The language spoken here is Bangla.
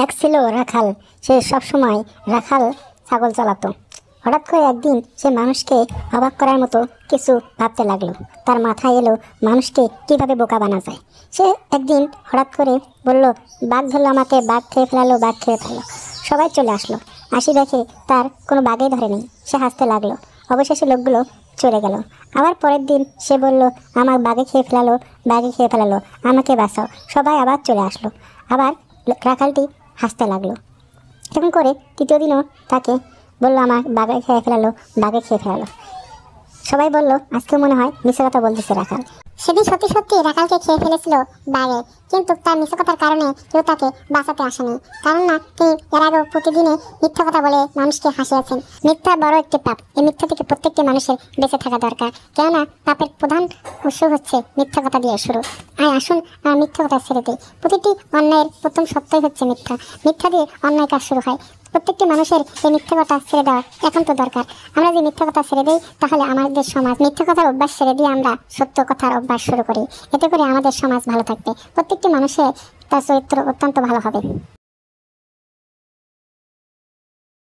এক ছিল রাখাল। সে সবসময় রাখাল ছাগল চালাতো। হঠাৎ করে একদিন সে মানুষকে অবাক করার মতো কিছু ভাবতে লাগলো। তার মাথায় এলো মানুষকে কিভাবে বোকা বানা যায়। সে একদিন হঠাৎ করে বলল, বাঘ ধরলো আমাকে, বাঘ খেয়ে ফেলালো, বাঘ খেয়ে ফেললো। সবাই চলে আসলো। আসি দেখে তার কোনো বাঘই ধরেনি। সে হাসতে লাগলো। অবশেষে লোকগুলো চলে গেল। আবার পরের দিন সে বলল, আমার বাঘে খেয়ে ফেলালো, বাঘে খেয়ে ফেলালো, আমাকে বাঁচাও। সবাই আবার চলে আসলো। আবার রাখালটি হাসতে লাগলো। এরকম করে তৃতীয় দিনও তাকে বললো, আমার বাঘে খেয়ে ফেলালো, বাঘে খেয়ে ফেলালো। সবাই বলল, আজকে মনে হয় মিথ্যা কথা বলতেছে রাখাল। সেদিন সত্যি সত্যি রাখালকে খেয়ে ফেলেছিল বাঘে, কিন্তু তার মিথ্যা কথার কারণে কেউ তাকে বাঁচাতে আসেনি। কারণ না, তিনি এর আগেও প্রতিদিনে মিথ্যা কথা বলে মানুষকে হাসিয়েছেন। মিথ্যা বড় একটি পাপ। এই মিথ্যা থেকে প্রত্যেকটি মানুষের বেঁচে থাকা দরকার, কেননা পাপের প্রধান উৎস হচ্ছে মিথ্যা কথা দিয়ে শুরু। আসুন মিথ্যা কথা ছেড়ে দিই। প্রতিটি অন্যায়ের প্রথম সত্যই হচ্ছে মিথ্যা। মিথ্যা দিয়ে অন্যায় কাজ শুরু হয়। প্রত্যেকটি মানুষের এই মিথ্যা কথা ছেড়ে দেওয়া একান্ত দরকার। আমরা যে মিথ্যা কথা ছেড়ে দিই, তাহলে আমাদের সমাজ মিথ্যা কথার অভ্যাস ছেড়ে দিয়ে আমরা সত্য কথার অভ্যাস শুরু করি। এতে করে আমাদের সমাজ ভালো থাকবে। প্রত্যেকটি মানুষের তার চরিত্র অত্যন্ত ভালো হবে।